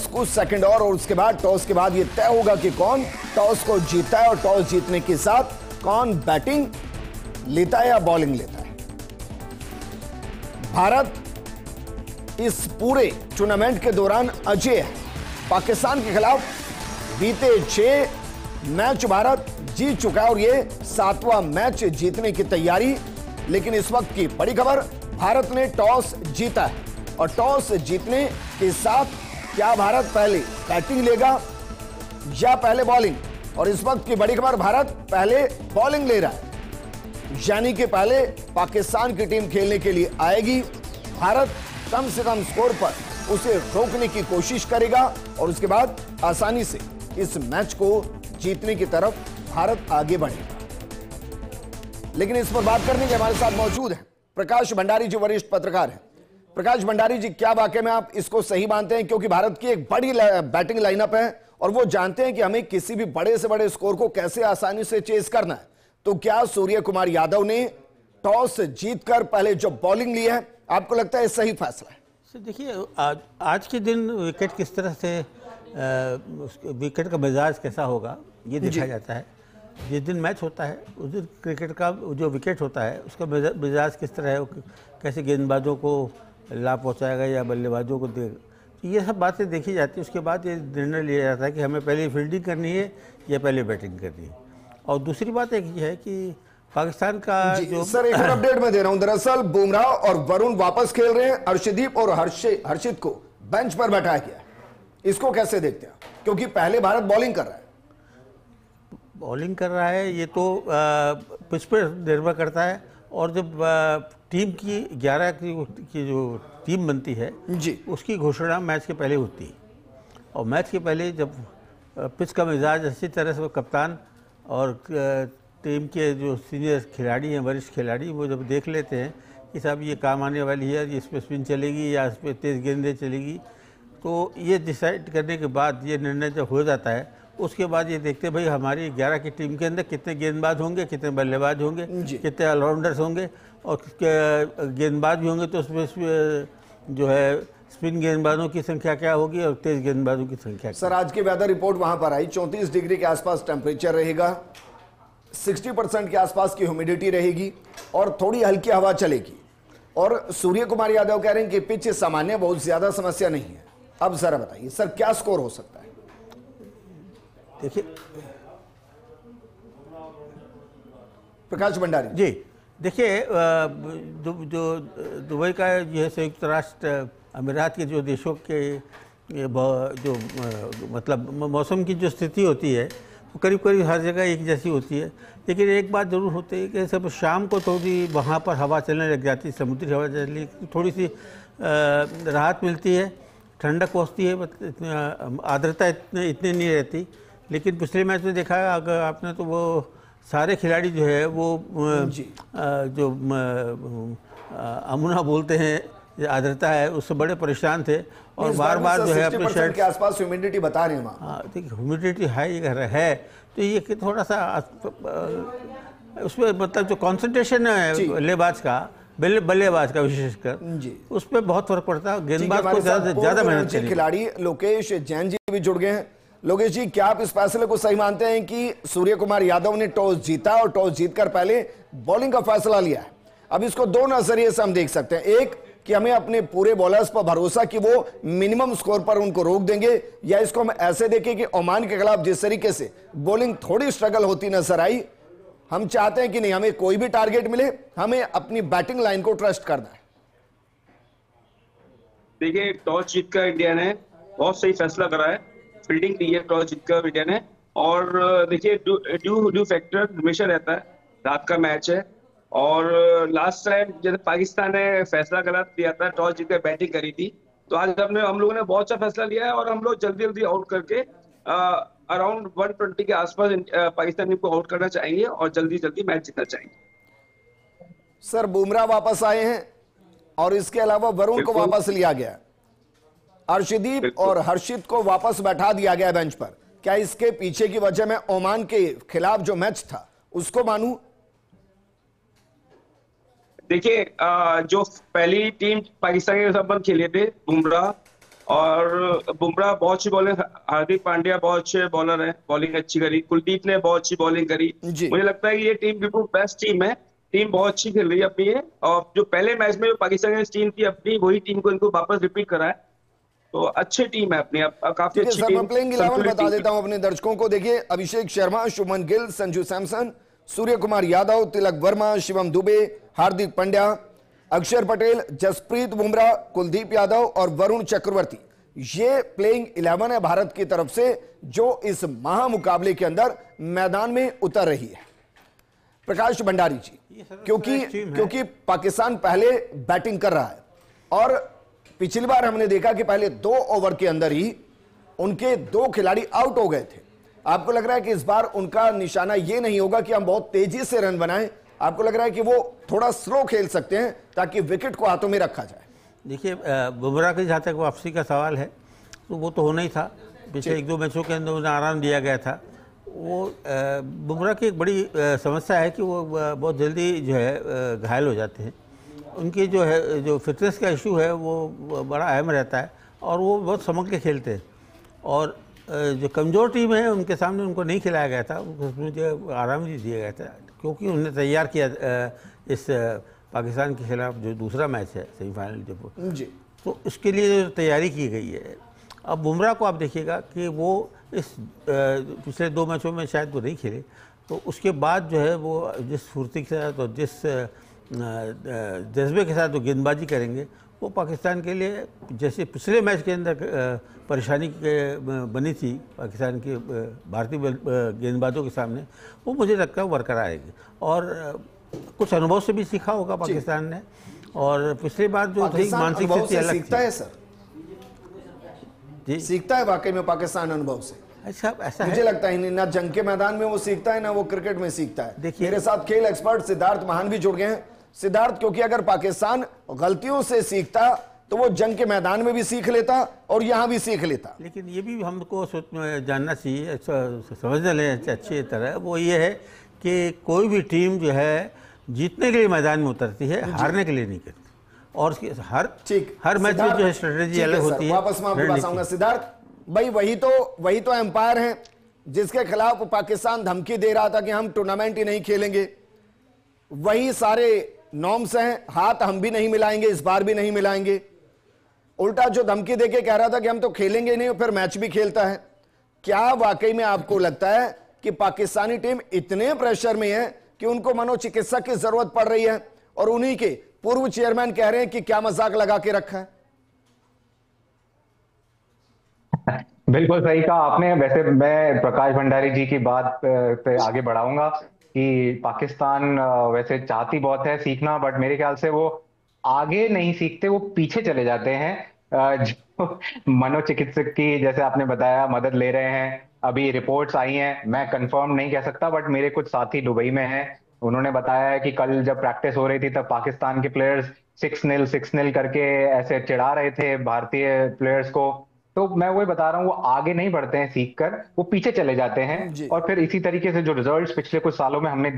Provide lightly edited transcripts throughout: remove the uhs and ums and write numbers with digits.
कुछ सेकंड और उसके बाद टॉस के बाद यह तय होगा कि कौन टॉस को जीता है और टॉस जीतने के साथ कौन बैटिंग लेता है या बॉलिंग लेता है। भारत इस पूरे टूर्नामेंट के दौरान अजेय है। पाकिस्तान के खिलाफ बीते 6 मैच भारत जीत चुका है और ये 7वां मैच जीतने की तैयारी। लेकिन इस वक्त की बड़ी खबर, भारत ने टॉस जीता है और टॉस जीतने के साथ क्या भारत पहले बैटिंग लेगा या पहले बॉलिंग। और इस वक्त की बड़ी खबर, भारत पहले बॉलिंग ले रहा है, यानी कि पहले पाकिस्तान की टीम खेलने के लिए आएगी। भारत कम से कम स्कोर पर उसे रोकने की कोशिश करेगा और उसके बाद आसानी से इस मैच को जीतने की तरफ भारत आगे बढ़ेगा। लेकिन इस पर बात करने के हमारे साथ मौजूद हैं प्रकाश भंडारी जी, वरिष्ठ पत्रकार हैं। प्रकाश भंडारी जी, क्या वाकई में आप इसको सही मानते हैं, क्योंकि भारत की एक बड़ी बैटिंग लाइनअप है और वो जानते हैं कि हमें किसी भी बड़े से बड़े स्कोर को कैसे आसानी से चेस करना है, तो क्या सूर्य कुमार यादव ने टॉस जीतकर पहले जो बॉलिंग ली है, आपको लगता है सही फैसला है? देखिए, आज के दिन विकेट किस तरह से विकेट का मिजाज कैसा होगा ये देखा जाता है। जिस दिन मैच होता है उस दिन क्रिकेट का जो विकेट होता है उसका मिजाज किस तरह है, कैसे गेंदबाजों को लाभ पहुंचाएगा या बल्लेबाजों को देगा, तो ये सब बातें देखी जाती है। उसके बाद ये निर्णय लिया जाता है कि हमें पहले फील्डिंग करनी है या पहले बैटिंग करनी है। और दूसरी बात एक ये है कि पाकिस्तान का जो सर एक अपडेट मैं दे रहा हूं, दरअसल बुमराह और वरुण वापस खेल रहे हैं, अर्शदीप और हर्षित को बेंच पर बैठाया गया है। इसको कैसे देखते हैं, क्योंकि पहले भारत बॉलिंग कर रहा है ये तो पिच पर निर्भर करता है। और जब टीम की 11 की जो टीम बनती है जी, उसकी घोषणा मैच के पहले होती है। और मैच के पहले जब पिच का मिजाज अच्छी तरह से कप्तान और टीम के जो सीनियर खिलाड़ी हैं, वरिष्ठ खिलाड़ी, वो जब देख लेते हैं कि साहब ये काम आने वाली है, इस पर स्पिन चलेगी या इस पर तेज़ गेंदें चलेगी, तो ये डिसाइड करने के बाद ये निर्णय जब हो जाता है, उसके बाद ये देखते हैं भाई हमारी 11 की टीम के अंदर कितने गेंदबाज होंगे, कितने बल्लेबाज होंगे, कितने ऑलराउंडर्स होंगे, और गेंदबाज भी होंगे तो उसमें जो है स्पिन गेंदबाजों की संख्या क्या होगी और तेज गेंदबाजों की संख्या। सर आज की वेदर रिपोर्ट वहां पर आई, 34 डिग्री के आसपास टेम्परेचर रहेगा, 60% के आसपास की ह्यूमिडिटी रहेगी और थोड़ी हल्की हवा चलेगी। और सूर्य कुमार यादव कह रहे हैं कि पिच सामान्य, बहुत ज्यादा समस्या नहीं है। अब जरा बताइए सर, क्या स्कोर हो सकता है? देखिए प्रकाश भंडारी जी, देखिए जो दुबई का यह संयुक्त राष्ट्र अमीरात के जो देशों के जो मतलब मौसम की जो स्थिति होती है वो करीब करीब हर जगह एक जैसी होती है। लेकिन एक बात ज़रूर होती है कि सब शाम को थोड़ी वहाँ पर हवा चलने लग जाती है, समुद्री हवा चलने, थोड़ी सी राहत मिलती है, ठंडक पहुँचती है, आर्द्रता इतनी नहीं रहती। लेकिन पिछले मैच में देखा अगर आपने तो वो सारे खिलाड़ी जो है वो जो अमुना बोलते हैं आर्द्रता है उससे बड़े परेशान थे और बार बार जो है अपने शर्ट के आसपास ह्यूमिडिटी बता रहे हैं वहाँ। हाँ, देखिए ह्यूमिडिटी हाई है तो ये कि थोड़ा सा उसमें मतलब जो कॉन्सेंट्रेशन है बल्लेबाज का विशेषकर उस पर बहुत फर्क पड़ता है। गेंदबाज को ज़्यादा मेहनत चाहिए। खिलाड़ी लोकेश जैन जी भी जुड़ गए हैं। लोकेश जी, क्या आप इस फैसले को सही मानते हैं कि सूर्य कुमार यादव ने टॉस जीता और टॉस जीतकर पहले बॉलिंग का फैसला लिया है? अब इसको दो नजरिए से हम देख सकते हैं, एक कि हमें अपने पूरे बॉलर्स पर भरोसा कि वो मिनिमम स्कोर पर उनको रोक देंगे, या इसको हम ऐसे देखें कि ओमान के खिलाफ जिस तरीके से बॉलिंग थोड़ी स्ट्रगल होती नजर आई, हम चाहते हैं कि नहीं हमें कोई भी टारगेट मिले, हमें अपनी बैटिंग लाइन को ट्रस्ट करना है। देखिए, टॉस जीतकर इंडिया ने बहुत सही फैसला करा है, फील्डिंग की है टॉस जीतकर इंडिया ने। और देखिए ड्यू फैक्टर हमेशा रहता है, रात का मैच है और लास्ट टाइम जब पाकिस्तान ने फैसला गलत लिया था, टॉस जीतकर बैटिंग करी थी, तो आज हम लोगों ने बहुत अच्छा फैसला लिया है और हम लोग जल्दी जल्दी आउट करके अराउंड 120 के आसपास पाकिस्तान टीम को आउट करना चाहेंगे और जल्दी जल्दी मैच जीतना चाहेंगे। सर बुमराह वापस आए हैं और इसके अलावा वरुण को वापस लिया गया, अर्शदीप और हर्षित को वापस बैठा दिया गया बेंच पर। क्या इसके पीछे की वजह मैं ओमान के खिलाफ जो मैच था उसको मानूं? देखिए जो पहली टीम पाकिस्तान के संबंध खेले थे बुमराह और बुमराह बहुत अच्छी बॉलिंग, हार्दिक पांड्या बहुत अच्छे बॉलर है, बॉलिंग अच्छी करी, कुलदीप ने बहुत अच्छी बॉलिंग करी। जी। मुझे लगता है कि ये टीम बिल्कुल बेस्ट टीम है, टीम बहुत अच्छी खेल रही है अपनी ये। और जो पहले मैच में जो पाकिस्तान की टीम थी अपनी, वही टीम को इनको वापस रिपीट करा है। तो अच्छी टीम है अपनी, काफी ठीक है अच्छी सर, टीम, मैं प्लेइंग 11 संतुलित बता टीम। देता हूं अपने दर्शकों को। देखिए, अभिषेक शर्मा, शुभमन गिल, संजू सैमसन, सूर्य कुमार यादव, तिलक वर्मा, शिवम दुबे, हार्दिक पांड्या, अक्षर पटेल, जसप्रीत बुमराह, कुलदीप यादव और वरुण चक्रवर्ती। ये प्लेइंग 11 है भारत की तरफ से, जो इस महामुकाबले के अंदर मैदान में उतर रही है। प्रकाश भंडारी जी, क्योंकि पाकिस्तान पहले बैटिंग कर रहा है और पिछली बार हमने देखा कि पहले 2 ओवर के अंदर ही उनके 2 खिलाड़ी आउट हो गए थे। आपको लग रहा है कि इस बार उनका निशाना यह नहीं होगा कि हम बहुत तेजी से रन बनाएं? आपको लग रहा है कि वो थोड़ा स्लो खेल सकते हैं ताकि विकेट को हाथों में रखा जाए? देखिए, बुमराह की जहाँ तक वापसी का सवाल है तो वो तो होना ही था। पिछले 1-2 मैचों के अंदर उन्हें आराम दिया गया था। वो बुमराह की एक बड़ी समस्या है कि वो बहुत जल्दी जो है घायल हो जाते हैं। उनकी जो है जो फिटनेस का इशू है वो बड़ा अहम रहता है और वो बहुत समझ के खेलते हैं। और जो कमज़ोर टीम है उनके सामने उनको नहीं खिलाया गया था, मुझे आराम नहीं दिया गया था, क्योंकि उन्हें तैयार किया इस पाकिस्तान के खिलाफ जो दूसरा मैच है सेमीफाइनल जब जी, तो उसके लिए जो तैयारी की गई है। अब बुमराह को आप देखिएगा कि वो इस पिछले 2 मैचों में शायद वो नहीं खेले, तो उसके बाद जो है वो जिस फुर्ती के साथ और जिस जज्बे के साथ वो गेंदबाजी करेंगे, वो पाकिस्तान के लिए जैसे पिछले मैच के अंदर परेशानी बनी थी पाकिस्तान के भारतीय गेंदबाजों के सामने, वो मुझे लगता है बरकरार रहेगी। और कुछ अनुभव से भी सीखा होगा पाकिस्तान ने। और पिछली बार जो थी मानसिक स्थिति अलग सीखता है सर जी, सीखता है वाकई में पाकिस्तान अनुभव से। अच्छा, ऐसा मुझे लगता है ना जंग के मैदान में वो सीखता है, ना वो क्रिकेट में सीखता है। देखिए, मेरे साथ खेल एक्सपर्ट सिद्धार्थ महान भी जुड़ गए हैं। सिद्धार्थ, क्योंकि अगर पाकिस्तान गलतियों से सीखता तो वो जंग के मैदान में भी सीख लेता और यहां भी सीख लेता। लेकिन ये भी हमको जानना चाहिए, समझना लें अच्छी तरह, वो ये है कि कोई भी टीम जो है जीतने के लिए मैदान में उतरती है, हारने के लिए नहीं करती। और हर मैच में जो है स्ट्रेटेजी अलग होती है। वापस मैं आपके पास आऊंगा सिद्धार्थ भाई, वही तो एम्पायर हैं जिसके खिलाफ पाकिस्तान धमकी दे रहा था कि हम टूर्नामेंट ही नहीं खेलेंगे। वही सारे नॉर्म्स हैं, हाथ हम भी नहीं मिलाएंगे, इस बार भी नहीं मिलाएंगे। उल्टा जो धमकी देके कह रहा था कि हम तो खेलेंगे नहीं, और फिर मैच भी खेलता है। क्या वाकई में आपको लगता है कि पाकिस्तानी टीम इतने प्रेशर में है कि उनको मनोचिकित्सक की जरूरत पड़ रही है? और उन्हीं के पूर्व चेयरमैन कह रहे हैं कि क्या मजाक लगा के रखा है। बिल्कुल सही कहा आपने। वैसे मैं प्रकाश भंडारी जी की बात पे आगे बढ़ाऊंगा कि पाकिस्तान वैसे चाहती बहुत है सीखना, बट मेरे ख्याल से वो आगे नहीं सीखते, वो पीछे चले जाते हैं। जो मनोचिकित्सक की, जैसे आपने बताया, मदद ले रहे हैं। अभी रिपोर्ट्स आई हैं, मैं कंफर्म नहीं कह सकता, बट मेरे कुछ साथी दुबई में हैं, उन्होंने बताया है कि कल जब प्रैक्टिस हो रही थी तब पाकिस्तान के प्लेयर्स 6-0 करके ऐसे चिढ़ा रहे थे भारतीय प्लेयर्स को। तो मैं वही बता रहा हूँ, वो आगे नहीं बढ़ते हैं सीख कर, वो पीछे चले जाते हैं। और फिर इसी तरीके से जो रिजल्ट्स पिछले कुछ सालों में हमने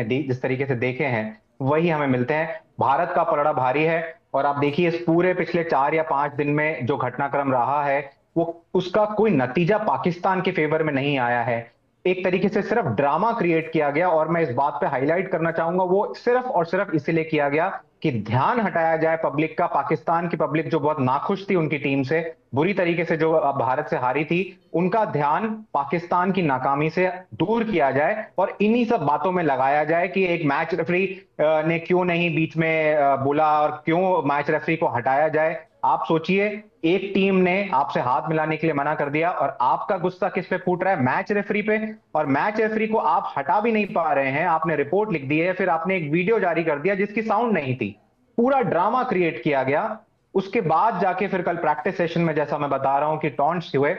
जिस तरीके से देखे हैं, वही हमें मिलते हैं। भारत का पलड़ा भारी है, और आप देखिए इस पूरे पिछले 4 या 5 दिन में जो घटनाक्रम रहा है, वो उसका कोई नतीजा पाकिस्तान के फेवर में नहीं आया है। एक तरीके से सिर्फ ड्रामा क्रिएट किया गया, और मैं इस बात पे हाईलाइट करना चाहूंगा, वो सिर्फ और सिर्फ इसलिए किया गया कि ध्यान हटाया जाए पब्लिक का। पाकिस्तान की पब्लिक जो बहुत नाखुश थी उनकी टीम से, बुरी तरीके से जो भारत से हारी थी, उनका ध्यान पाकिस्तान की नाकामी से दूर किया जाए और इन्हीं सब बातों में लगाया जाए कि एक मैच रेफरी ने क्यों नहीं बीच में बोला और क्यों मैच रेफरी को हटाया जाए। आप सोचिए, एक टीम ने आपसे हाथ मिलाने के लिए मना कर दिया और आपका गुस्सा किस पे फूट रहा है? मैच रेफरी पे। और मैच रेफरी को आप हटा भी नहीं पा रहे हैं, आपने रिपोर्ट लिख दी है, फिर आपने एक वीडियो जारी कर दिया जिसकी साउंड नहीं थी। पूरा ड्रामा क्रिएट किया गया। उसके बाद जाके फिर कल प्रैक्टिस सेशन में, जैसा मैं बता रहा हूं कि टॉन्ट्स हुए,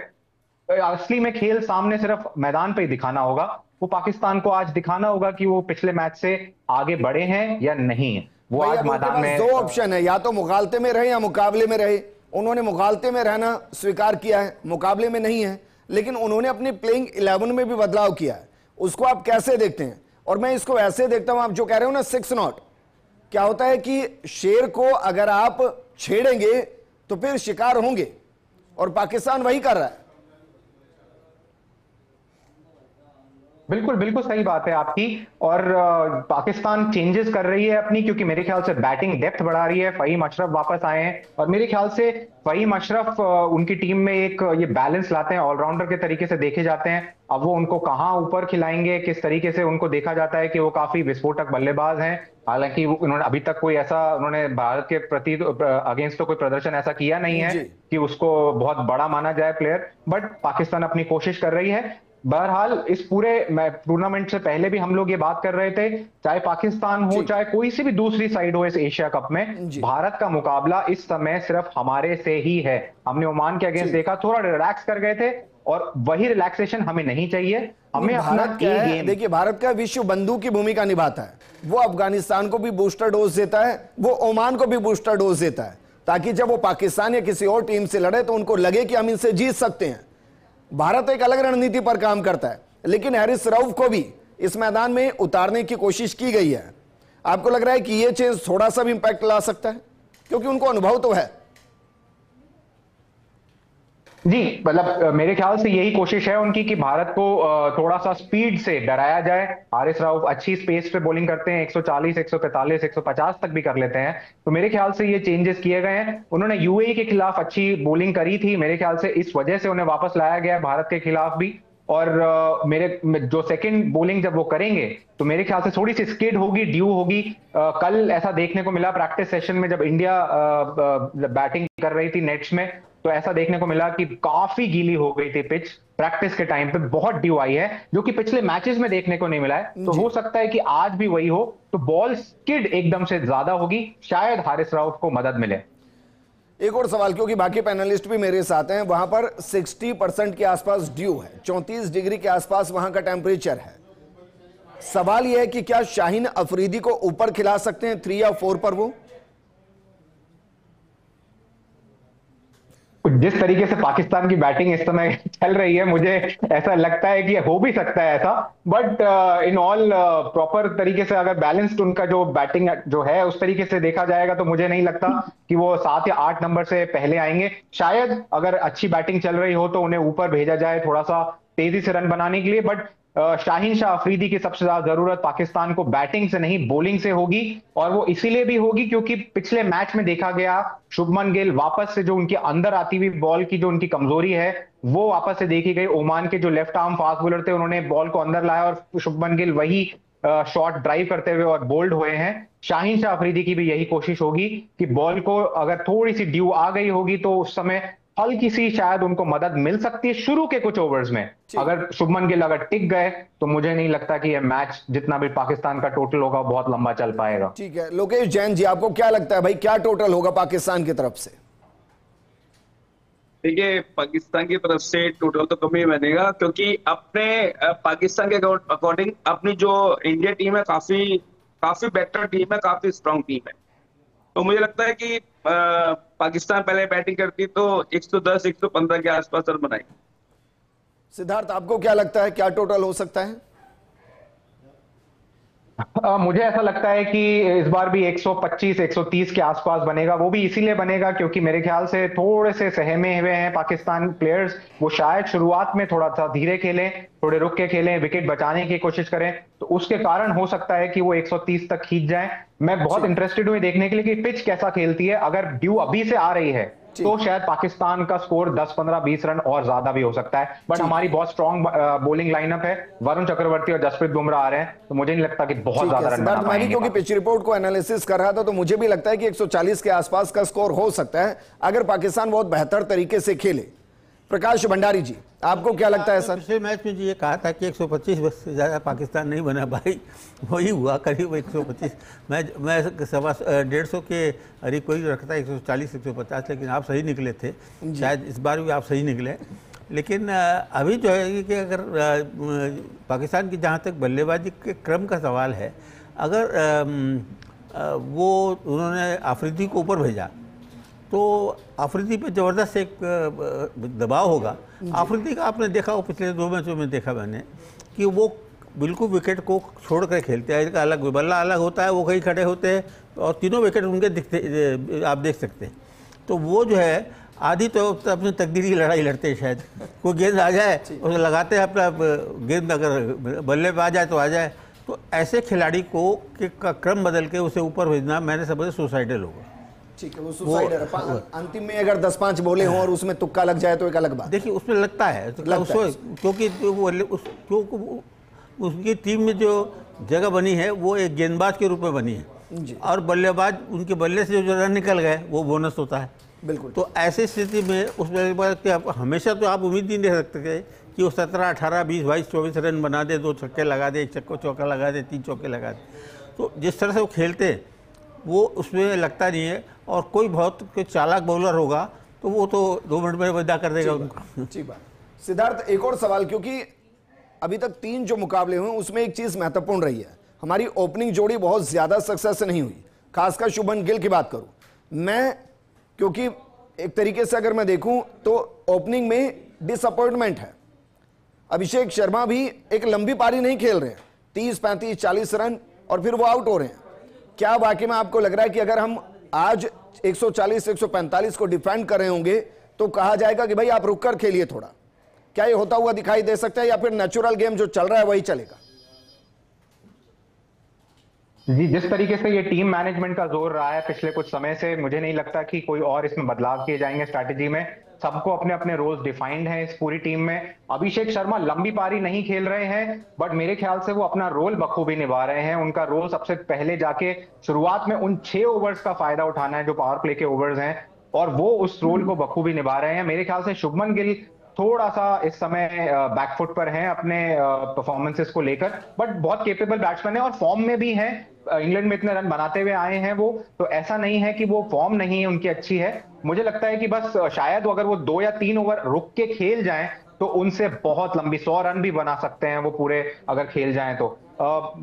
असली में खेल सामने सिर्फ मैदान पे ही दिखाना होगा। वो पाकिस्तान को आज दिखाना होगा कि वो पिछले मैच से आगे बढ़े हैं या नहीं है। वो आज मैदान में 2 ऑप्शन है, या तो मुकाबले में रहे या मुकाबले में रहे। उन्होंने मुकाबले में रहना स्वीकार किया है, मुकाबले में नहीं है, लेकिन उन्होंने अपनी प्लेइंग 11 में भी बदलाव किया है। उसको आप कैसे देखते हैं? और मैं इसको ऐसे देखता हूं, आप जो कह रहे हो ना 6 नॉट, क्या होता है कि शेर को अगर आप छेड़ेंगे तो फिर शिकार होंगे, और पाकिस्तान वही कर रहा है। बिल्कुल बिल्कुल सही बात है आपकी। और पाकिस्तान चेंजेस कर रही है अपनी, क्योंकि मेरे ख्याल से बैटिंग डेप्थ बढ़ा रही है। फहीम अशरफ वापस आए हैं और मेरे ख्याल से फहीम अशरफ उनकी टीम में एक ये बैलेंस लाते हैं, ऑलराउंडर के तरीके से देखे जाते हैं। अब वो उनको कहां ऊपर खिलाएंगे, किस तरीके से, उनको देखा जाता है कि वो काफी विस्फोटक बल्लेबाज हैं। हालांकि उन्होंने अभी तक कोई ऐसा, उन्होंने भारत के प्रति अगेंस्ट तो कोई प्रदर्शन ऐसा किया नहीं है कि उसको बहुत बड़ा माना जाए प्लेयर, बट पाकिस्तान अपनी कोशिश कर रही है। बहरहाल इस पूरे टूर्नामेंट से पहले भी हम लोग ये बात कर रहे थे, चाहे पाकिस्तान हो चाहे कोई सी भी दूसरी साइड हो इस एशिया कप में, भारत का मुकाबला इस समय सिर्फ हमारे से ही है। हमने ओमान के अगेंस्ट देखा, थोड़ा रिलैक्स कर गए थे, और वही रिलैक्सेशन हमें नहीं चाहिए। हमें अपना गेम, देखिए भारत का विश्व बंधु की भूमिका निभाता है। वो अफगानिस्तान को भी बूस्टर डोज देता है, वो ओमान को भी बूस्टर डोज देता है, ताकि जब वो पाकिस्तान या किसी और टीम से लड़े तो उनको लगे कि हम इनसे जीत सकते हैं। भारत एक अलग रणनीति पर काम करता है, लेकिन हारिस रऊफ को भी इस मैदान में उतारने की कोशिश की गई है। आपको लग रहा है कि यह चेंज थोड़ा सा भी इंपैक्ट ला सकता है, क्योंकि उनको अनुभव तो है? जी, मतलब मेरे ख्याल से यही कोशिश है उनकी कि भारत को थोड़ा सा स्पीड से डराया जाए। हारिस रऊफ अच्छी स्पेस पे बॉलिंग करते हैं, 140, 145, 150 तक भी कर लेते हैं। तो मेरे ख्याल से ये चेंजेस किए गए हैं। उन्होंने यूएई के खिलाफ अच्छी बॉलिंग करी थी, मेरे ख्याल से इस वजह से उन्हें वापस लाया गया भारत के खिलाफ भी। और मेरे जो सेकंड बॉलिंग जब वो करेंगे तो मेरे ख्याल से थोड़ी सी स्किड होगी, ड्यू होगी। कल ऐसा देखने को मिला प्रैक्टिस सेशन में, जब इंडिया बैटिंग कर रही थी नेट्स में, तो ऐसा देखने को मिला कि काफी गीली हो गई थी पिच। प्रैक्टिस के टाइम पे बहुत ड्यू आई है, जो कि पिछले मैचेस में देखने को नहीं मिला है। तो हो सकता है कि आज भी वही हो, तो बॉल स्किड एकदम से ज्यादा होगी, शायद हारिस रऊफ को मदद मिले। एक और सवाल, क्योंकि बाकी पैनलिस्ट भी मेरे साथ हैं, वहां पर 60% के आसपास ड्यू है, 34 डिग्री के आसपास वहां का टेम्परेचर है। सवाल यह है कि क्या शाहीन अफरीदी को ऊपर खिला सकते हैं 3 या 4 पर? वो जिस तरीके से पाकिस्तान की बैटिंग इस समय चल रही है, मुझे ऐसा लगता है कि हो भी सकता है ऐसा। बट इन ऑल प्रॉपर तरीके से अगर बैलेंस्ड उनका जो बैटिंग जो है उस तरीके से देखा जाएगा, तो मुझे नहीं लगता कि वो 7 या 8 नंबर से पहले आएंगे। शायद अगर अच्छी बैटिंग चल रही हो तो उन्हें ऊपर भेजा जाए थोड़ा सा तेजी से रन बनाने के लिए। बट शाहीन शाह अफरीदी की सबसे ज्यादा जरूरत पाकिस्तान को बैटिंग से नहीं बॉलिंग से होगी, और वो इसीलिए भी होगी क्योंकि पिछले मैच में देखा गया शुभमन गिल वापस से जो उनके अंदर आती हुई बॉल की जो उनकी कमजोरी है वो वापस से देखी गई। ओमान के जो लेफ्ट आर्म फास्ट बॉलर थे, उन्होंने बॉल को अंदर लाया और शुभमन गिल वही शॉट ड्राइव करते हुए और बोल्ड हुए हैं। शाहीन शाह अफरीदी की भी यही कोशिश होगी कि बॉल को अगर थोड़ी सी ड्यू आ गई होगी तो उस समय हल्की सी शायद उनको मदद मिल सकती है शुरू के कुछ ओवर्स में। अगर शुभमन गिल अगर टिक गए तो मुझे नहीं लगता कि यह मैच जितना भी पाकिस्तान का टोटल होगा बहुत लंबा चल पाएगा। ठीक है, लोकेश जैन जी, आपको क्या लगता है भाई, क्या टोटल होगा पाकिस्तान की तरफ से? देखिए, पाकिस्तान की तरफ से टोटल तो कम ही बनेगा, क्योंकि अपने पाकिस्तान के अकॉर्डिंग अपनी जो इंडिया टीम है काफी बेटर टीम है, काफी स्ट्रांग टीम है। तो मुझे लगता है कि पाकिस्तान पहले बैटिंग करती तो 110, 115 के आसपास रन बनाएगी। सिद्धार्थ, आपको क्या लगता है, क्या टोटल हो सकता है? मुझे ऐसा लगता है कि इस बार भी 125, 130 के आसपास बनेगा। वो भी इसीलिए बनेगा क्योंकि मेरे ख्याल से थोड़े से सहमे हुए हैं पाकिस्तान प्लेयर्स। वो शायद शुरुआत में थोड़ा सा धीरे खेलें, थोड़े रुक के खेलें, विकेट बचाने की कोशिश करें, तो उसके कारण हो सकता है कि वो 130 तक खींच जाएं। मैं बहुत इंटरेस्टेड हूं देखने के लिए कि पिच कैसा खेलती है। अगर ड्यू अभी से आ रही है तो शायद पाकिस्तान का स्कोर 10, 15, 20 रन और ज्यादा भी हो सकता है। बट हमारी बहुत स्ट्रॉन्ग बॉलिंग लाइनअप है, वरुण चक्रवर्ती और जसप्रीत बुमराह आ रहे हैं, तो मुझे नहीं लगता कि बहुत ज्यादा रन बना पाएंगे। क्योंकि पिच रिपोर्ट को एनालिसिस कर रहा था तो मुझे भी लगता है कि 140 के आसपास का स्कोर हो सकता है अगर पाकिस्तान बहुत बेहतर तरीके से खेले। प्रकाश भंडारी जी, आपको क्या लगता है सर? पिछले मैच में ये कहा था कि 125 बस से ज़्यादा पाकिस्तान नहीं बना भाई, वही हुआ करीब 125। मैं 150 के अरे कोई रखता है 140, 150, लेकिन आप सही निकले थे। शायद इस बार भी आप सही निकले। लेकिन अभी जो है कि अगर पाकिस्तान की जहाँ तक बल्लेबाजी के क्रम का सवाल है, अगर वो उन्होंने अफरीदी को ऊपर भेजा तो अफरीदी पे ज़बरदस्त एक दबाव होगा। अफरीदी का आपने देखा, वो पिछले 2 मैचों में देखा मैंने कि वो बिल्कुल विकेट को छोड़ कर खेलते हैं। इसका अलग बल्ला अलग होता है, वो कहीं खड़े होते हैं और तीनों विकेट उनके दिखते, आप देख सकते हैं। तो वो जो है आधी तो अपनी तकदीर की लड़ाई लड़ते हैं शायद। कोई गेंद आ जाए उसे लगाते हैं अपना, गेंद अगर बल्ले पे आ जाए तो आ जाए। तो ऐसे खिलाड़ी को का क्रम बदल के उसे ऊपर भेजना मैंने समझा सुसाइडल होगा। ठीक है, वो सुसाइडल है। अंतिम में अगर 10-5 बोले हों और उसमें तुक्का लग जाए तो एक अलग बात। देखिए उसमें लगता है क्योंकि उसकी टीम में जो जगह बनी है वो एक गेंदबाज के रूप में बनी है और बल्लेबाज उनके बल्ले से जो रन निकल गए वो बोनस होता है। बिल्कुल। तो ऐसी स्थिति में उसमें हमेशा तो आप उम्मीद नहीं रख सकते कि वो 17, 18, 20, 22, 24 रन बना दे, 2 छक्के लगा दे, 1 चौका लगा दे, 3 चौके लगा दे। तो जिस तरह से वो खेलते हैं वो उसमें लगता नहीं है। और कोई कोई चालाक बॉलर होगा तो वो तो 2 मिनट में विदा कर देगा उनको। ठीक बात। सिद्धार्थ, एक और सवाल, क्योंकि अभी तक 3 जो मुकाबले हुए उसमें एक चीज महत्वपूर्ण रही है, हमारी ओपनिंग जोड़ी बहुत ज्यादा सक्सेस नहीं हुई, खासकर शुभमन गिल की बात करूं मैं, क्योंकि एक तरीके से अगर मैं देखूं तो ओपनिंग में डिसअपॉइंटमेंट है। अभिषेक शर्मा भी एक लंबी पारी नहीं खेल रहे हैं, 30, 35, 40 रन और फिर वो आउट हो रहे हैं। क्या वाकई में आपको लग रहा है कि अगर हम आज 140, 145 को डिफेंड कर रहे होंगे तो कहा जाएगा कि भाई आप रुक कर खेलिए थोड़ा? क्या ये होता हुआ दिखाई दे सकता है या फिर नेचुरल गेम जो चल रहा है वही चलेगा? जी, जिस तरीके से ये टीम मैनेजमेंट का जोर रहा है पिछले कुछ समय से, मुझे नहीं लगता कि कोई और इसमें बदलाव किए जाएंगे स्ट्रैटेजी में। सबको अपने अपने रोल्स डिफाइंड हैं इस पूरी टीम में। अभिषेक शर्मा लंबी पारी नहीं खेल रहे हैं, बट मेरे ख्याल से वो अपना रोल बखूबी निभा रहे हैं। उनका रोल सबसे पहले जाके शुरुआत में उन 6 ओवर्स का फायदा उठाना है जो पावर प्ले के ओवर्स हैं, और वो उस रोल को बखूबी निभा रहे हैं। मेरे ख्याल से शुभमन गिल थोड़ा सा इस समय बैकफुट पर हैं अपने परफॉर्मेंसेस को लेकर, बट बहुत केपेबल बैट्समैन है और फॉर्म में भी हैं। इंग्लैंड में इतने रन बनाते हुए आए हैं वो, तो ऐसा नहीं है कि वो फॉर्म नहीं है उनकी अच्छी है। मुझे लगता है कि बस शायद अगर वो 2 या 3 ओवर रुक के खेल जाएं तो उनसे बहुत लंबी 100 रन भी बना सकते हैं वो पूरे, अगर खेल जाएं तो।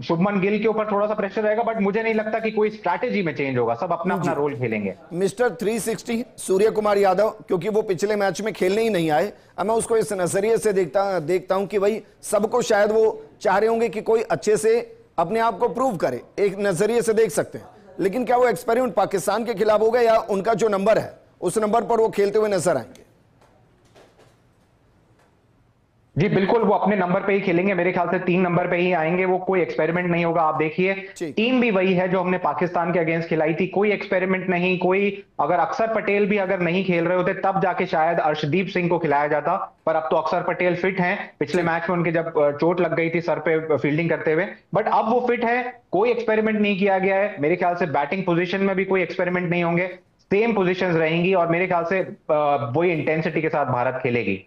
शुभमन गिल के ऊपर थोड़ा सा प्रेशर रहेगा, बट मुझे नहीं लगता कि कोई स्ट्रैटेजी में चेंज होगा, सब अपना अपना रोल खेलेंगे। मिस्टर 360 सूर्य कुमार यादव, क्योंकि वो पिछले मैच में खेलने ही नहीं आए, अब मैं उसको इस नजरिए से देखता हूं कि भाई सबको शायद वो चाह रहे होंगे कि कोई अच्छे से अपने आप को प्रूव करे, एक नजरिए से देख सकते हैं। लेकिन क्या वो एक्सपेरिमेंट पाकिस्तान के खिलाफ होगा या उनका जो नंबर है उस नंबर पर वो खेलते हुए नजर आएंगे? जी बिल्कुल, वो अपने नंबर पे ही खेलेंगे। मेरे ख्याल से 3 नंबर पे ही आएंगे वो, कोई एक्सपेरिमेंट नहीं होगा। आप देखिए टीम भी वही है जो हमने पाकिस्तान के अगेंस्ट खिलाई थी, कोई एक्सपेरिमेंट नहीं। कोई अगर अक्षर पटेल भी अगर नहीं खेल रहे होते तब जाके शायद अर्शदीप सिंह को खिलाया जाता, पर अब तो अक्षर पटेल फिट हैं। पिछले मैच में उनके जब चोट लग गई थी सर पे फील्डिंग करते हुए, बट अब वो फिट है। कोई एक्सपेरिमेंट नहीं किया गया है। मेरे ख्याल से बैटिंग पोजिशन में भी कोई एक्सपेरिमेंट नहीं होंगे, सेम पोजिशन रहेंगी और मेरे ख्याल से वही इंटेंसिटी के साथ भारत खेलेगी।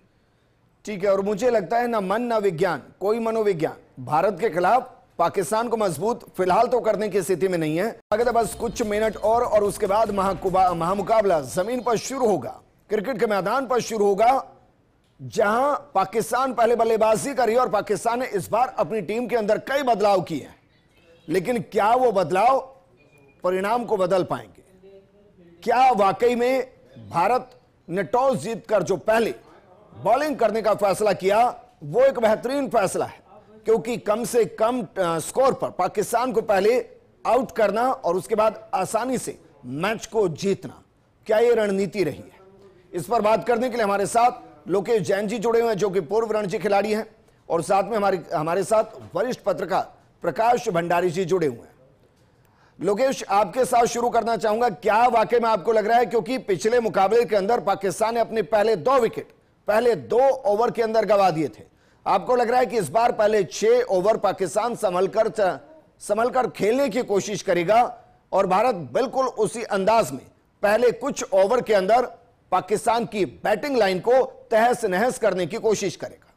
ठीक है, और मुझे लगता है ना मन ना विज्ञान, कोई मनोविज्ञान भारत के खिलाफ पाकिस्तान को मजबूत फिलहाल तो करने की स्थिति में नहीं है। अगर बस कुछ मिनट और उसके बाद महामुकाबला जमीन पर शुरू होगा, क्रिकेट के मैदान पर शुरू होगा, जहां पाकिस्तान पहले बल्लेबाजी करी और पाकिस्तान ने इस बार अपनी टीम के अंदर कई बदलाव किए, लेकिन क्या वो बदलाव परिणाम को बदल पाएंगे? क्या वाकई में भारत ने टॉस जीतकर जो पहले बॉलिंग करने का फैसला किया वो एक बेहतरीन फैसला है, क्योंकि कम से कम स्कोर पर पाकिस्तान को पहले आउट करना और उसके बाद आसानी से मैच को जीतना, क्या ये रणनीति रही है? इस पर बात करने के लिए हमारे साथ लोकेश जैन जी जुड़े हुए हैं, जो कि पूर्व रणजी खिलाड़ी हैं, और साथ में हमारे साथ वरिष्ठ पत्रकार प्रकाश भंडारी जी जुड़े हुए हैं। लोकेश, आपके साथ शुरू करना चाहूंगा, क्या वाकई में आपको लग रहा है, क्योंकि पिछले मुकाबले के अंदर पाकिस्तान ने अपने पहले 2 विकेट पहले 2 ओवर के अंदर गंवा दिए थे, आपको लग रहा है कि इस बार पहले 6 ओवर पाकिस्तान संभलकर खेलने की कोशिश करेगा और भारत बिल्कुल उसी अंदाज में पहले कुछ ओवर के अंदर पाकिस्तान की बैटिंग लाइन को तहस नहस करने की कोशिश करेगा?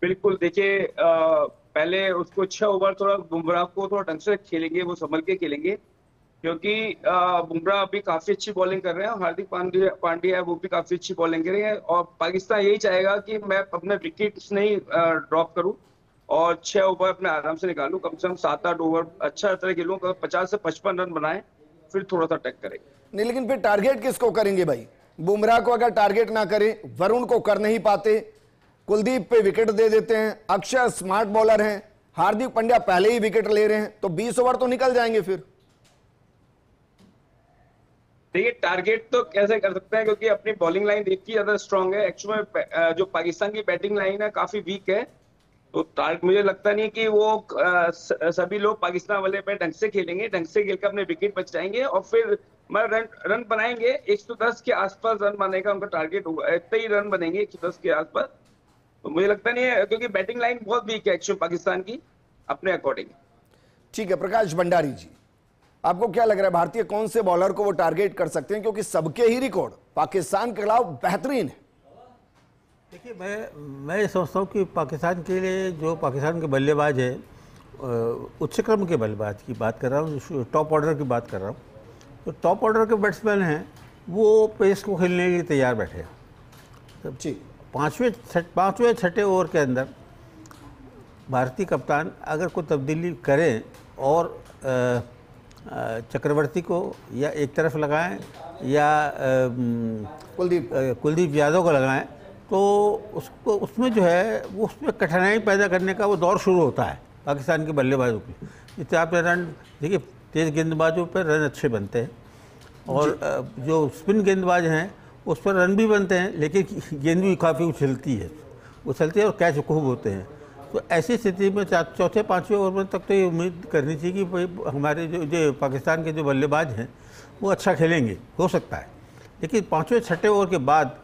बिल्कुल, देखिए पहले उसको 6 ओवर थोड़ा बुमराह को थोड़ा ढंग से खेलेंगे, वो संभल के खेलेंगे, क्योंकि बुमराह अभी काफी अच्छी बॉलिंग कर रहे हैं, हार्दिक पांड्या है वो भी काफी अच्छी बॉलिंग कर रहे हैं, और पाकिस्तान यही चाहेगा कि मैं अपने विकेट्स नहीं ड्रॉप करूं और 6 ओवर अपने आराम से निकालूं, कम से कम 7-8 ओवर अच्छा तरह खेलूं, 50 से 55 रन बनाएं, फिर थोड़ा सा अटैक करेंगे। नहीं, लेकिन फिर टारगेट किसको करेंगे भाई? बुमराह को अगर टारगेट ना करे, वरुण को कर नहीं पाते, कुलदीप पे विकेट दे देते हैं, अक्षर स्मार्ट बॉलर हैं, हार्दिक पांड्या पहले ही विकेट ले रहे हैं, तो 20 ओवर तो निकल जाएंगे फिर। देखिए टारगेट तो कैसे कर सकते हैं, क्योंकि अपनी बॉलिंग लाइन इतनी ज्यादा स्ट्रांग है। एक्चुअल में जो पाकिस्तान की बैटिंग लाइन है काफी वीक है, तो टारगेट मुझे लगता नहीं कि वो सभी लोग पाकिस्तान वाले पे ढंग से खेलेंगे, ढंग से खेलकर अपने विकेट बचाएंगे और फिर रन बनाएंगे। 110 के आसपास रन बनाने का उनका टारगेट होगा, इतने ही रन बनेंगे 110 के आसपास। तो मुझे लगता नहीं है, क्योंकि बैटिंग लाइन बहुत वीक है एक्चुअली पाकिस्तान की अपने अकॉर्डिंग। ठीक है प्रकाश भंडारी जी, आपको क्या लग रहा है भारतीय कौन से बॉलर को वो टारगेट कर सकते हैं, क्योंकि सबके ही रिकॉर्ड पाकिस्तान के खिलाफ बेहतरीन है? देखिए मैं ये समझता हूँ कि पाकिस्तान के लिए जो पाकिस्तान के बल्लेबाज है, उच्च क्रम के बल्लेबाज की बात कर रहा हूँ, टॉप ऑर्डर की बात कर रहा हूँ, तो टॉप ऑर्डर के बैट्समैन हैं वो पेस को खेलने के लिए तैयार बैठे हैं। जी, पाँचवें छठे ओवर के अंदर भारतीय कप्तान अगर कोई तब्दीली करें और चक्रवर्ती को या एक तरफ लगाएं या कुलदीप यादव को लगाएं, तो उसको उसमें जो है वो उसमें कठिनाई पैदा करने का वो दौर शुरू होता है पाकिस्तान के बल्लेबाजों की। जितने आपने रन देखिए, तेज़ गेंदबाजों पर रन अच्छे बनते हैं और जो स्पिन गेंदबाज हैं उस पर रन भी बनते हैं, लेकिन गेंद भी काफ़ी उछलती है और कैच खूब होते हैं। तो ऐसी स्थिति में चौथे पाँचवें ओवर तक तो ये उम्मीद करनी चाहिए कि भाई हमारे जो पाकिस्तान के जो बल्लेबाज हैं वो अच्छा खेलेंगे, हो सकता है। लेकिन पाँचवें छठे ओवर के बाद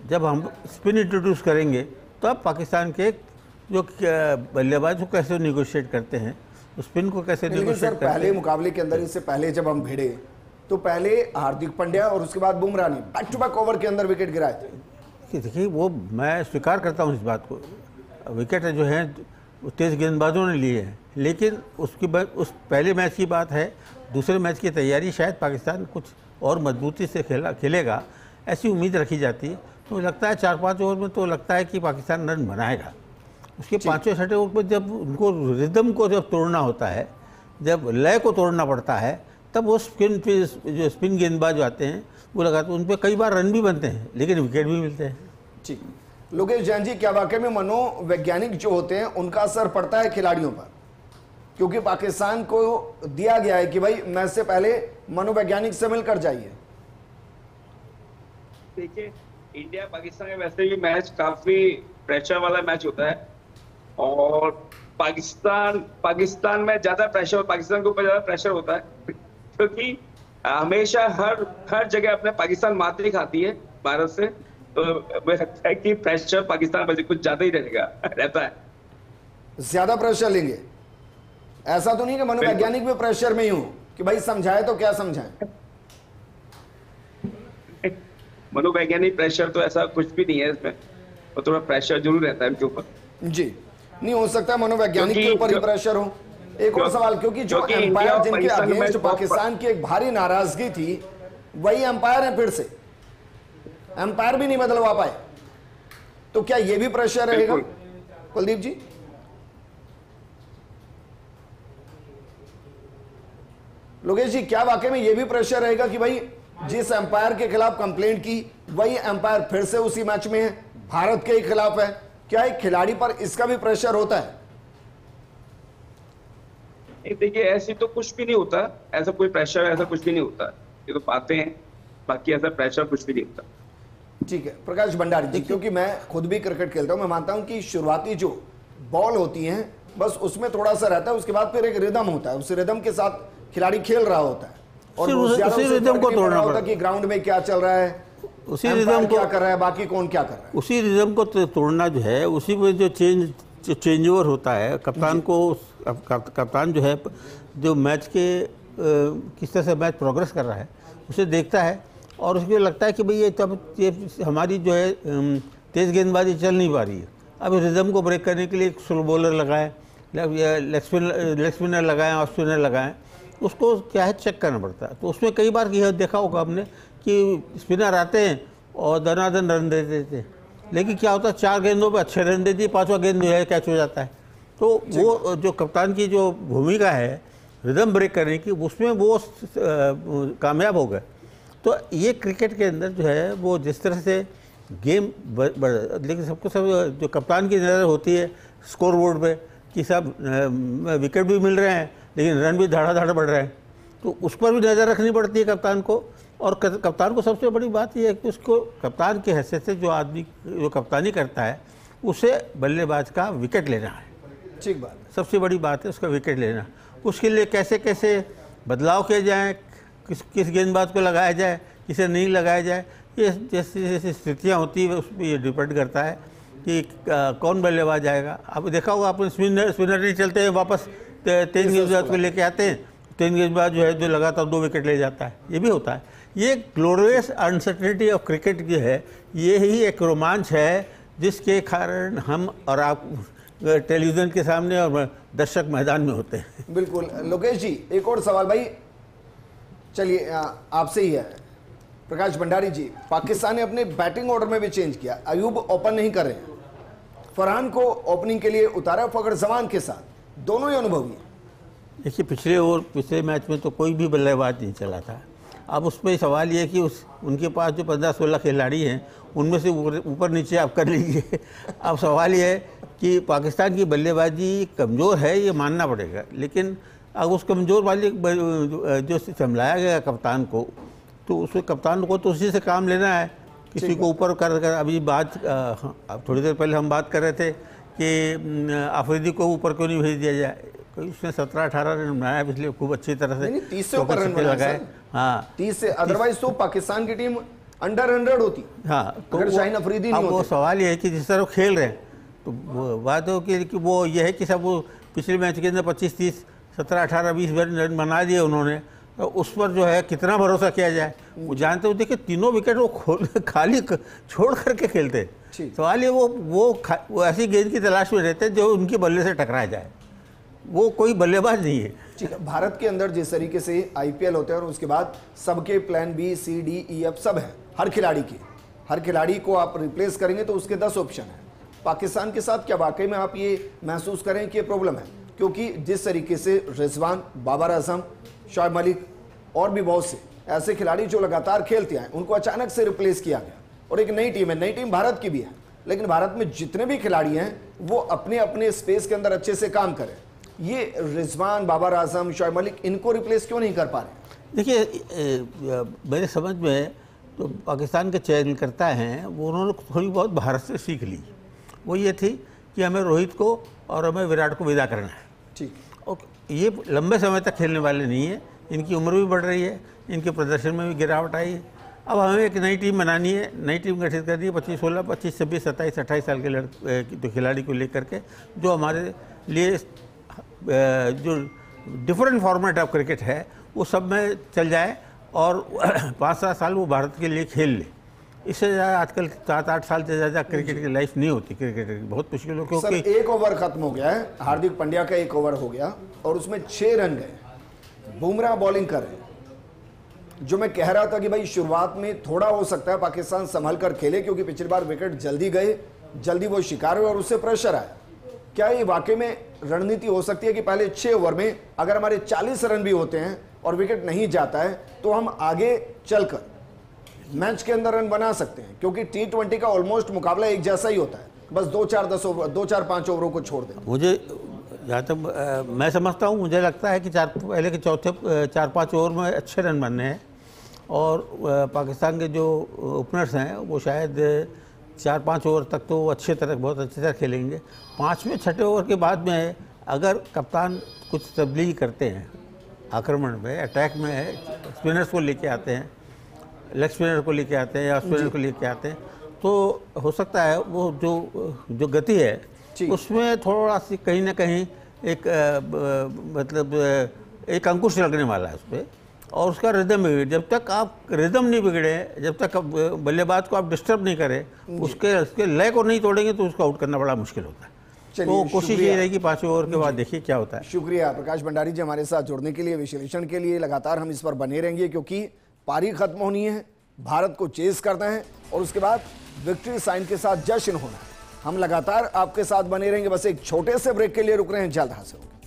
जब हम स्पिन इंट्रोड्यूस करेंगे तो अब पाकिस्तान के जो बल्लेबाज को कैसे निगोशिएट करते हैं, स्पिन को कैसे निगोशिएट करते हैं। पहले मुकाबले के अंदर, इससे पहले जब हम भिड़े तो पहले हार्दिक पांड्या और उसके बाद बुमराह ने बैक टू बैक ओवर के अंदर विकेट गिराए थे। देखिए वो मैं स्वीकार करता हूँ इस बात को, विकेट जो हैं तेज़ गेंदबाजों ने लिए हैं, लेकिन उसकी उस पहले मैच की बात है। दूसरे मैच की तैयारी शायद पाकिस्तान कुछ और मजबूती से खेलेगा ऐसी उम्मीद रखी जाती है। तो लगता है 4-5 ओवर में तो लगता है कि पाकिस्तान रन बनाएगा। उसके पाँचवें छठे ओवर पर जब उनको रिदम को जब तोड़ना होता है, जब लय को तोड़ना पड़ता है, तब वो स्पिन गेंदबाज आते हैं वो लगाते हैं, उन पर कई बार रन भी बनते हैं लेकिन विकेट भी मिलते हैं। ठीक, लोकेश जैन जी, क्या वाकई में मनोवैज्ञानिक जो होते हैं उनका असर पड़ता है खिलाड़ियों पर? क्योंकि पाकिस्तान को दिया गया है कि भाई मैच से पहले मनोवैज्ञानिक से मिलकर जाइए। देखिए इंडिया पाकिस्तान में वैसे भी मैच काफी प्रेशर वाला मैच होता है और पाकिस्तान में ज्यादा प्रेशर, पाकिस्तान के ऊपर ज्यादा प्रेशर होता है, क्योंकि हमेशा हर जगह अपने पाकिस्तान मात खाती है भारत से। तो मुझे लगता है कि प्रेशर पाकिस्तान पर कुछ ज्यादा ही रहता है। ज्यादा प्रेशर लेंगे, ऐसा तो नहीं कि मनोवैज्ञानिक भी प्रेशर में ही हो कि भाई समझाए तो क्या समझाएं? मनोवैज्ञानिक प्रेशर तो ऐसा कुछ भी नहीं है इसमें, तो थोड़ा प्रेशर जरूर रहता है उनके ऊपर। जी, नहीं हो सकता मनोवैज्ञानिक के ऊपर ही प्रेशर हो। एक और सवाल, क्योंकि जो एम्पायर जिनके अगेंस्ट पाकिस्तान की एक भारी नाराजगी थी, वही एम्पायर है, फिर से एम्पायर भी नहीं बदलवा पाए, तो क्या ये भी प्रेशर रहेगा कुलदीप जी? लोकेश जी, क्या वाकई में ये भी प्रेशर रहेगा कि भाई जिस एम्पायर के खिलाफ कंप्लेंट की वही एम्पायर फिर से उसी मैच में है, भारत के ही खिलाफ है? क्या एक खिलाड़ी पर इसका भी प्रेशर होता है? देखिए ऐसी तो कुछ भी नहीं होता, ऐसा कोई प्रेशर ऐसा कुछ भी नहीं होता, ये तो बातें हैं, बाकी ऐसा प्रेशर कुछ भी नहीं होता। ठीक है प्रकाश भंडारी जी, क्योंकि मैं खुद भी क्रिकेट खेलता हूं, मैं मानता हूं कि शुरुआती जो बॉल होती हैं बस उसमें थोड़ा सा रहता है, उसके बाद फिर एक रिदम होता है, उस रिदम के साथ खिलाड़ी खेल रहा होता है और उसी रिदम को तोड़ना होता है कि ग्राउंड में क्या चल रहा है, उसी रिदम को क्या कर रहा है, बाकी कौन क्या कर रहा है, उसी रिदम को तोड़ना जो है, उसी में जो चेंज ओवर होता है। कप्तान जो है जो मैच के किस तरह से मैच प्रोग्रेस कर रहा है उसे देखता है और उसको लगता है कि भाई ये हमारी जो है तेज़ गेंदबाजी चल नहीं पा रही है, अब रिदम को ब्रेक करने के लिए एक स्लो बॉलर लगाएं, लेग स्पिनर लगाएं, ऑफ स्पिनर लगाएं, उसको क्या है चेक करना पड़ता है। तो उसमें कई बार यह देखा होगा हमने कि स्पिनर आते हैं और दनादन रन दे देते हैं, लेकिन क्या होता है 4 गेंदों पे अच्छे रन दे दिए, 5वां गेंद जो है कैच हो जाता है। तो वो जो कप्तान की जो भूमिका है रिदम ब्रेक करने की, उसमें वो कामयाब हो गए। तो ये क्रिकेट के अंदर जो है वो जिस तरह से गेम लेकिन सबको सब जो कप्तान की नज़र होती है स्कोर बोर्ड पे कि सब विकेट भी मिल रहे हैं लेकिन रन भी धाड़ा धाड़ बढ़ रहे हैं, तो उस पर भी नज़र रखनी पड़ती है कप्तान को और कप्तान को सबसे बड़ी बात यह है कि उसको कप्तान की हैसियत से जो आदमी जो कप्तानी करता है उसे बल्लेबाज का विकेट लेना है। ठीक बात। सबसे बड़ी बात है उसका विकेट लेना। उसके लिए कैसे कैसे बदलाव किए जाएँ, किस गेंदबाज को लगाया जाए, किसे नहीं लगाया जाए, ये जैसी जैसी स्थितियाँ होती है उस पर ये डिपेंड करता है कि कौन बल्लेबाज आएगा। अब देखा होगा आपने स्पिनर नहीं चलते हैं, वापस 3 गेंदबाज को लेके आते हैं, 3 गेंदबाज जो है जो लगातार 2 विकेट ले जाता है, ये भी होता है। ये ग्लोरियस अनसर्टेनिटी ऑफ क्रिकेट की है, ये ही एक रोमांच है जिसके कारण हम और आप टेलीविज़न के सामने और दर्शक मैदान में होते हैं। बिल्कुल। लोकेश जी, एक और सवाल भाई, चलिए आपसे ही है। प्रकाश भंडारी जी, पाकिस्तान ने अपने बैटिंग ऑर्डर में भी चेंज किया। अयूब ओपन नहीं कर रहे हैं, फरहान को ओपनिंग के लिए उतारा फखर जमान के साथ, दोनों ही अनुभवी। देखिए पिछले मैच में तो कोई भी बल्लेबाज नहीं चला था। अब उसमें सवाल ये है कि उनके पास जो 15-16 खिलाड़ी हैं उनमें से ऊपर नीचे आप कर लीजिए। अब सवाल ये है कि पाकिस्तान की बल्लेबाजी कमज़ोर है, ये मानना पड़ेगा, लेकिन अब उस कमज़ोर वाली जो समझाया गया कप्तान को, तो उस कप्तान को तो उसी से काम लेना है, किसी को ऊपर कर। अभी अब थोड़ी देर पहले हम बात कर रहे थे कि आफरीदी को ऊपर क्यों नहीं भेज दिया जाए, उसने 17-18 रन बनाया पिछले खूब अच्छी तरह से, 30 से ऊपर रन लगाए। हाँ 30 से, अदरवाइज तो पाकिस्तान की टीम अंडर 100 होती। हाँ तो अगर शाहीन अफरीदी नहीं होते। वो सवाल ये है कि जिस तरह खेल रहे हैं तो बात हो कि वो ये है कि सब वो पिछले मैच के अंदर 25-30, 17-18-20 रन बना दिए उन्होंने, तो उस पर जो है कितना भरोसा किया जाए। वो जानते होते कि तीनों विकेट वो खाली छोड़ करके खेलते। सवाल ये वो ऐसी गेंद की तलाश में रहते हैं जो उनके बल्ले से टकरा जाए, वो कोई बल्लेबाज नहीं है। ठीक है, भारत के अंदर जिस तरीके से आईपीएल होते हैं और उसके बाद सबके plan B C D E F सब है, हर खिलाड़ी को आप रिप्लेस करेंगे तो उसके 10 ऑप्शन है। पाकिस्तान के साथ क्या वाकई में आप ये महसूस करें कि ये प्रॉब्लम है? क्योंकि जिस तरीके से रिजवान, बाबर आजम, शोएब मलिक और भी बहुत से ऐसे खिलाड़ी जो लगातार खेलते हैं, उनको अचानक से रिप्लेस किया गया और एक नई टीम है, नई टीम भारत की भी है, लेकिन भारत में जितने भी खिलाड़ी हैं वो अपने अपने स्पेस के अंदर अच्छे से काम करें। ये रिजवान, बाबर आजम, शोएब मलिक, इनको रिप्लेस क्यों नहीं कर पा रहे? देखिए मेरे समझ में तो पाकिस्तान के चयनकर्ता हैं वो उन्होंने थोड़ी बहुत भारत से सीख ली। वो ये थी कि हमें रोहित को और हमें विराट को विदा करना है। ठीक, ओके, ये लंबे समय तक खेलने वाले नहीं है, इनकी उम्र भी बढ़ रही है, इनके प्रदर्शन में भी गिरावट आई है। अब हमें एक नई टीम बनानी है, नई टीम गठित करनी है 25, 16, 25, 26, 27, 28 साल के खिलाड़ी को लेकर के, जो हमारे लिए जो डिफरेंट फॉर्मेट ऑफ क्रिकेट है वो सब में चल जाए और 5-7 साल वो भारत के लिए खेल ले। इससे ज़्यादा आजकल 7-8 साल से ज़्यादा क्रिकेट की लाइफ नहीं होती। क्रिकेट बहुत मुश्किल हो, क्योंकि एक ओवर खत्म हो गया है, हार्दिक पांड्या का 1 ओवर हो गया और उसमें 6 रन गए। बुमराह बॉलिंग कर रहे हैं। जो मैं कह रहा था कि भाई शुरुआत में थोड़ा हो सकता है पाकिस्तान संभल कर खेले, क्योंकि पिछली बार विकेट जल्दी गए, जल्दी वो शिकार हुए और उससे प्रेशर आया। क्या ये वाकई में रणनीति हो सकती है कि पहले 6 ओवर में अगर हमारे 40 रन भी होते हैं और विकेट नहीं जाता है तो हम आगे चलकर मैच के अंदर रन बना सकते हैं? क्योंकि T20 का ऑलमोस्ट मुकाबला एक जैसा ही होता है, बस 2-4-5 ओवरों को छोड़ दें। मुझे जहाँ तक मैं समझता हूँ, मुझे लगता है कि पहले के चौथे 4-5 ओवर में अच्छे रन बनने हैं और पाकिस्तान के जो ओपनर्स हैं वो शायद 4-5 ओवर तक तो बहुत अच्छी तरह खेलेंगे। 5वें-6ठे ओवर के बाद में अगर कप्तान कुछ तब्दीली करते हैं आक्रमण में, अटैक में, स्पिनर्स को लेके आते हैं, लेग स्पिनर को लेके आते हैं या स्पिनर को लेके आते हैं, तो हो सकता है वो जो गति है उसमें थोड़ा सी कहीं ना कहीं एक मतलब एक अंकुश लगने वाला है उस पर, और उसका रिदम भी। जब तक आप रिदम नहीं बिगड़े, जब तक बल्लेबाज को आप डिस्टर्ब नहीं करें, उसके लय को नहीं तोड़ेंगे तो उसको आउट करना बड़ा मुश्किल होता है। तो कोशिश ये रहेगी 5वें ओवर के बाद देखिए क्या होता है। शुक्रिया प्रकाश भंडारी जी हमारे साथ जुड़ने के लिए, विश्लेषण के लिए। लगातार हम इस पर बने रहेंगे क्योंकि पारी खत्म होनी है, भारत को चेस करना है और उसके बाद विक्ट्री साइन के साथ जश्न होना है। हम लगातार आपके साथ बने रहेंगे। बस एक छोटे से ब्रेक के लिए रुक रहे हैं, जल्द हाजिर होंगे।